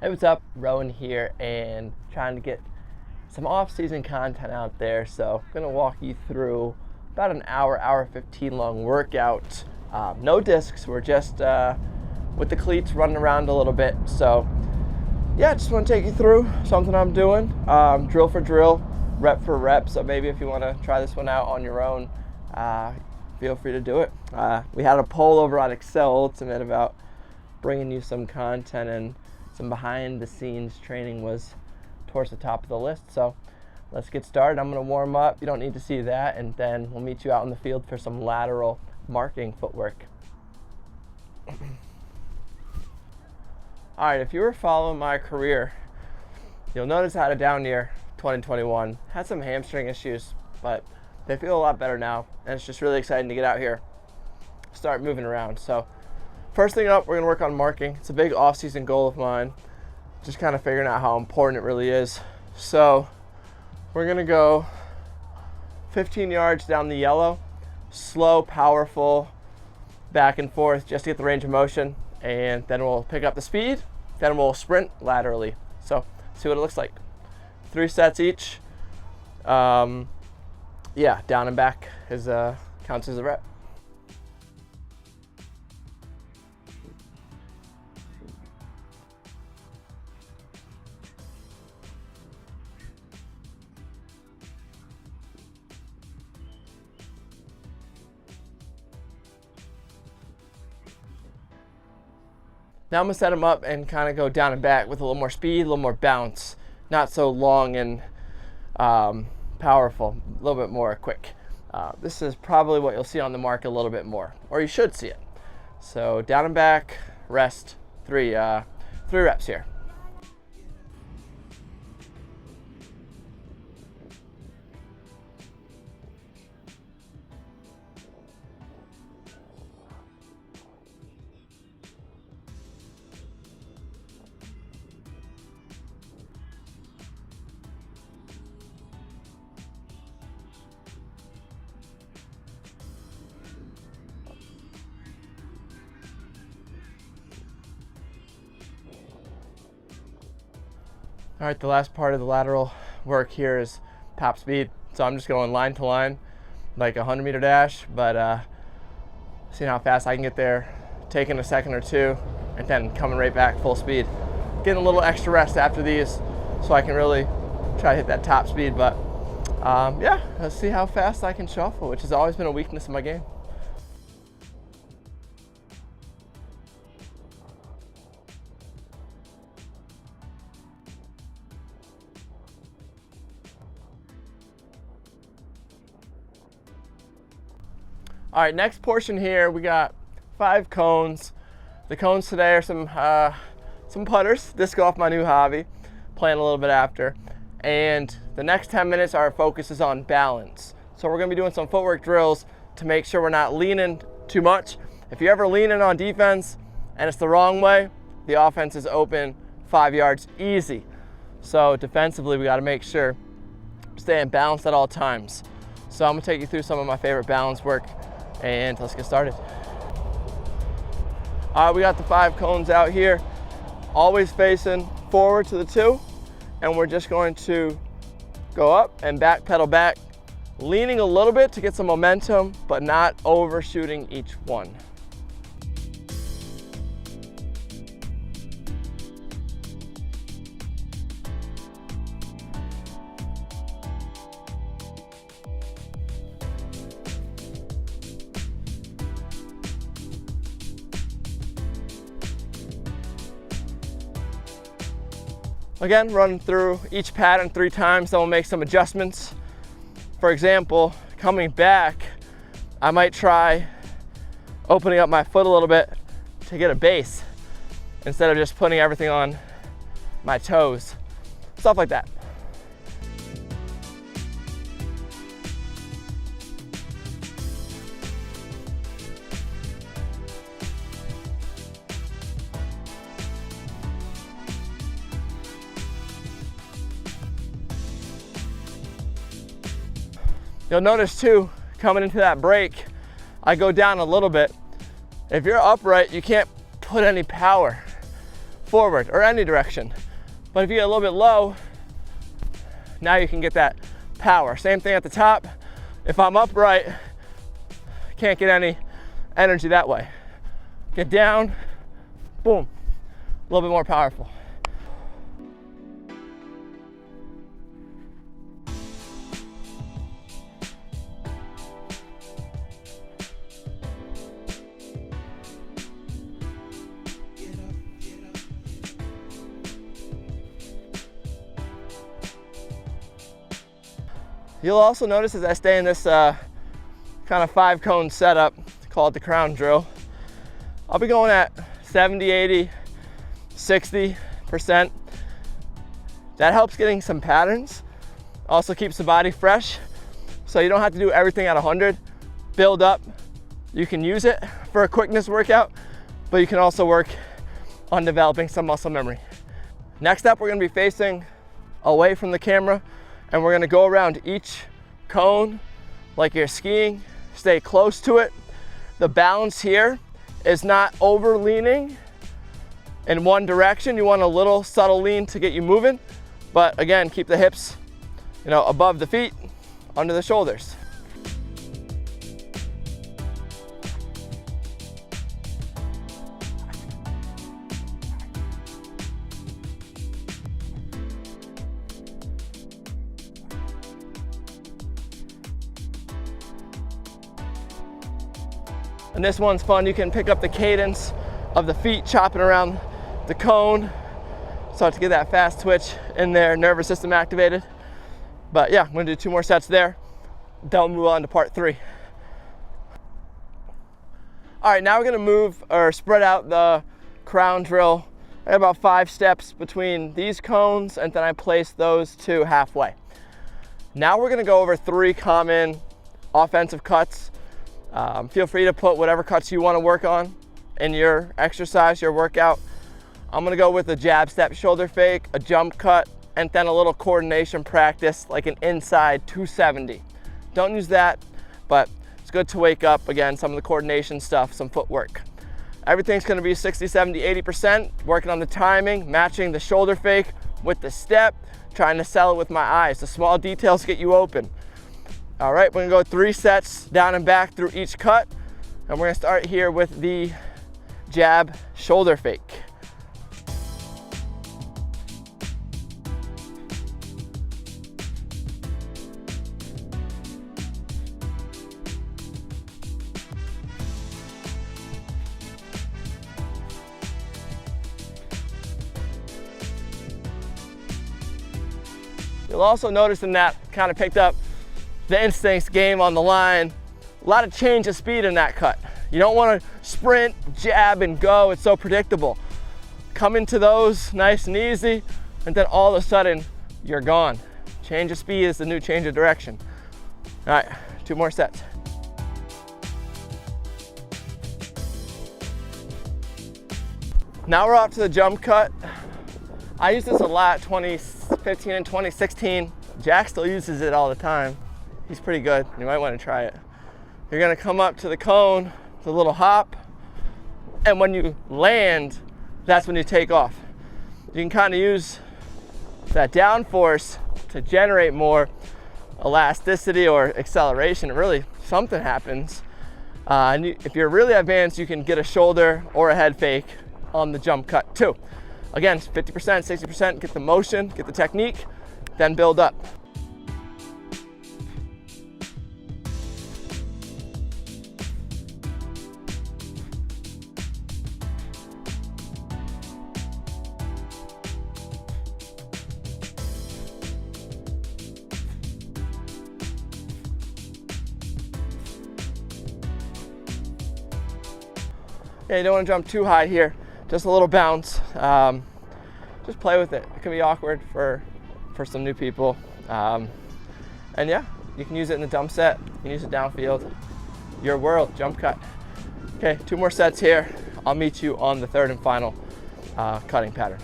Hey, what's up? Rowan here, and trying to get some off-season content out there. So I'm gonna walk you through about an hour 15 long workout. No discs, we're just with the cleats running around a little bit. So yeah, just want to take you through something I'm doing, drill for drill, rep for rep. So maybe if you want to try this one out on your own, feel free to do it. We had a poll over on Excel Ultimate about bringing you some content, and some behind the scenes training was towards the top of the list. So let's get started. I'm going to warm up. You don't need to see that. And then we'll meet you out in the field for some lateral marking footwork. All right, if you were following my career, you'll notice I had a down year, 2021. Had some hamstring issues, but they feel a lot better now. And it's just really exciting to get out here, start moving around. So first thing up, we're gonna work on marking. It's a big off-season goal of mine, just kind of figuring out how important it really is. So we're gonna go 15 yards down the yellow, slow, powerful, back and forth, just to get the range of motion. And then we'll pick up the speed, then we'll sprint laterally. So see what it looks like. 3 sets each. Yeah, down and back is counts as a rep. Now I'm gonna set them up and kind of go down and back with a little more speed, a little more bounce, not so long and powerful, a little bit more quick. This is probably what you'll see on the mark a little bit more, or you should see it. So down and back, rest, three reps here. All right, the last part of the lateral work here is top speed. So I'm just going line to line, like a 100-meter dash, but seeing how fast I can get there, taking a second or two, and then coming right back full speed. Getting a little extra rest after these so I can really try to hit that top speed. But yeah, let's see how fast I can shuffle, which has always been a weakness in my game. All right, next portion here, we got 5 cones. The cones today are some putters, disc golf, my new hobby, playing a little bit after. And the next 10 minutes, our focus is on balance. So we're gonna be doing some footwork drills to make sure we're not leaning too much. If you're ever leaning on defense and it's the wrong way, the offense is open 5 yards easy. So defensively, we gotta make sure staying balanced at all times. So I'm gonna take you through some of my favorite balance work, and let's get started. All right, we got the 5 cones out here, always facing forward to the 2, and we're just going to go up and back pedal back, leaning a little bit to get some momentum, but not overshooting each one. Again, run through each pattern 3 times, then we'll make some adjustments. For example, coming back, I might try opening up my foot a little bit to get a base instead of just putting everything on my toes. Stuff like that. You'll notice too, coming into that break, I go down a little bit. If you're upright, you can't put any power. forward or any direction. But if you get a little bit low, now you can get that power. Same thing at the top. If I'm upright, can't get any energy that way. Get down, boom, a little bit more powerful. You'll also notice as I stay in this kind of 5-cone setup, called the crown drill, I'll be going at 70, 80, 60%. That helps getting some patterns. Also keeps the body fresh, so you don't have to do everything at 100. Build up. You can use it for a quickness workout, but you can also work on developing some muscle memory. Next up, we're gonna be facing away from the camera, and we're gonna go around each cone like you're skiing. Stay close to it. The balance here is not over leaning in one direction. You want a little subtle lean to get you moving, but again, keep the hips, above the feet, under the shoulders. And this one's fun. You can pick up the cadence of the feet chopping around the cone. Start to get that fast twitch in there, nervous system activated. But yeah, I'm gonna do 2 more sets there. Then we'll move on to part 3. All right, now we're gonna move or spread out the crown drill. I got about 5 steps between these cones, and then I place those 2 halfway. Now we're gonna go over 3 common offensive cuts. Feel free to put whatever cuts you want to work on in your exercise, your workout. I'm gonna go with a jab step shoulder fake, a jump cut, and then a little coordination practice like an inside 270. Don't use that, but it's good to wake up again, some of the coordination stuff, some footwork. Everything's gonna be 60, 70, 80%, working on the timing, matching the shoulder fake with the step, trying to sell it with my eyes. The small details get you open. All right, we're gonna go 3 sets down and back through each cut. And we're gonna start here with the jab shoulder fake. You'll also notice in that kind of picked up the instincts game on the line. A lot of change of speed in that cut. You don't want to sprint, jab, and go. It's so predictable. Come into those nice and easy, and then all of a sudden, you're gone. Change of speed is the new change of direction. All right, 2 more sets. Now we're off to the jump cut. I use this a lot, 2015 and 2016. Jack still uses it all the time. He's pretty good. You might want to try it. You're gonna come up to the cone, the little hop, and when you land, that's when you take off. You can kind of use that down force to generate more elasticity or acceleration. Really, something happens. If you're really advanced, you can get a shoulder or a head fake on the jump cut too. Again, 50%, 60%, get the motion, get the technique, then build up. Yeah, you don't want to jump too high here. Just a little bounce. Just play with it. It can be awkward for some new people. And yeah, you can use it in the dump set. You can use it downfield. Your world, jump cut. Okay, 2 more sets here. I'll meet you on the 3rd and final cutting pattern.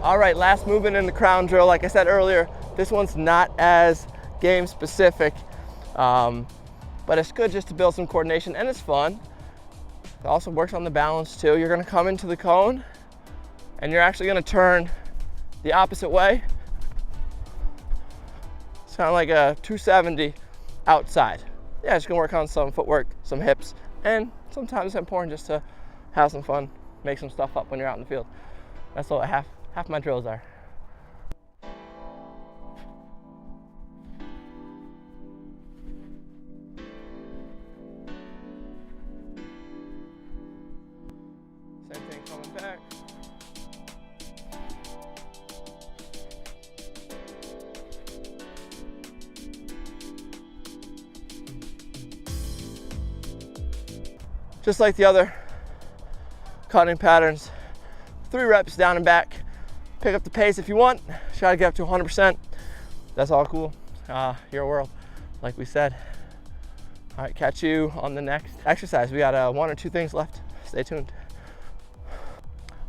All right, last movement in the crown drill. Like I said earlier, this one's not as game specific. But it's good just to build some coordination, and it's fun. It also works on the balance too. You're gonna come into the cone and you're actually gonna turn the opposite way. It's kind of like a 270 outside. Yeah, it's gonna work on some footwork, some hips, and sometimes it's important just to have some fun, make some stuff up when you're out in the field. That's what half my drills are. Same thing coming back. Just like the other cutting patterns, 3 reps down and back. Pick up the pace if you want. Try to get up to 100%. That's all cool. Your world, like we said. All right, catch you on the next exercise. We got 1 or 2 things left. Stay tuned.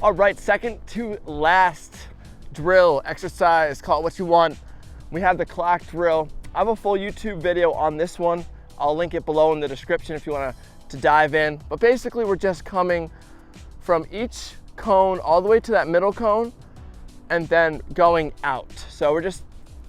All right, second to last drill, exercise, call it what you want. We have the clock drill. I have a full YouTube video on this one. I'll link it below in the description if you want to dive in. But basically, we're just coming from each cone all the way to that middle cone and then going out. So we're just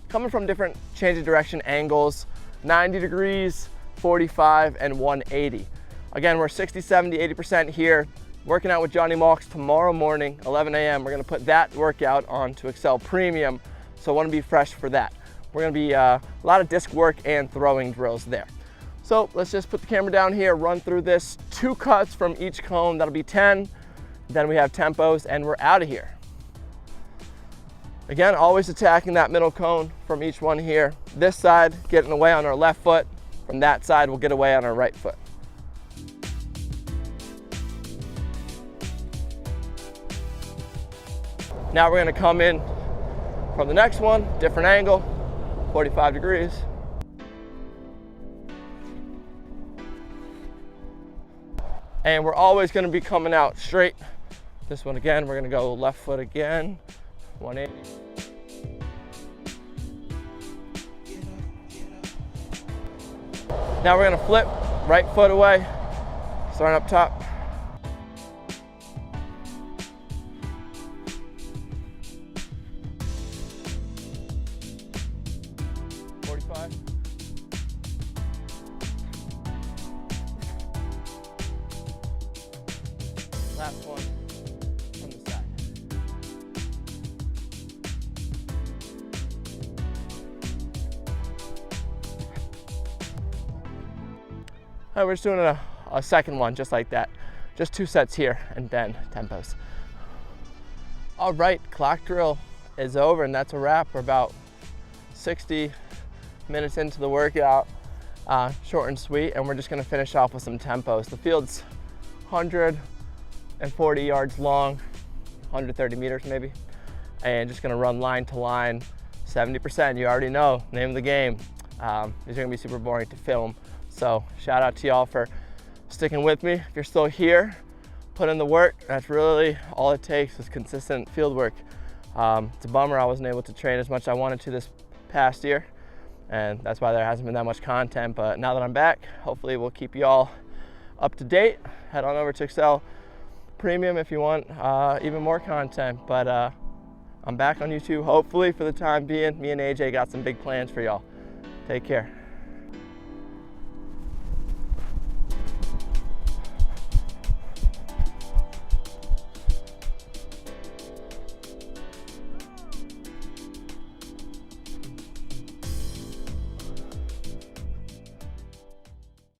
coming from different change of direction angles, 90 degrees, 45, and 180. Again, we're 60, 70, 80% here. Working out with Johnny Malks tomorrow morning, 11 a.m. We're gonna put that workout onto Excel Premium, so I wanna be fresh for that. We're gonna be a lot of disc work and throwing drills there. So let's just put the camera down here, run through this. 2 cuts from each cone, that'll be 10. Then we have tempos and we're out of here. Again, always attacking that middle cone from each one here. This side, getting away on our left foot. From that side, we'll get away on our right foot. Now we're gonna come in from the next one, different angle, 45 degrees. And we're always gonna be coming out straight. This one again, we're gonna go left foot again, 180. Now we're gonna flip, right foot away, starting up top. Last one from the side. All right, we're just doing a second one just like that. Just 2 sets here and then tempos. All right, clock drill is over and that's a wrap. We're about 60 minutes into the workout, short and sweet, and we're just gonna finish off with some tempos. The field's 140 yards long, 130 meters maybe, and just gonna run line to line, 70%, you already know, name of the game. These are gonna be super boring to film, so shout out to y'all for sticking with me. If you're still here, put in the work. That's really all it takes is consistent field work. It's a bummer I wasn't able to train as much as I wanted to this past year, and that's why there hasn't been that much content, but now that I'm back, hopefully we'll keep y'all up to date. Head on over to Excel Premium if you want even more content, but I'm back on YouTube hopefully for the time being. Me and AJ got some big plans for y'all. Take care.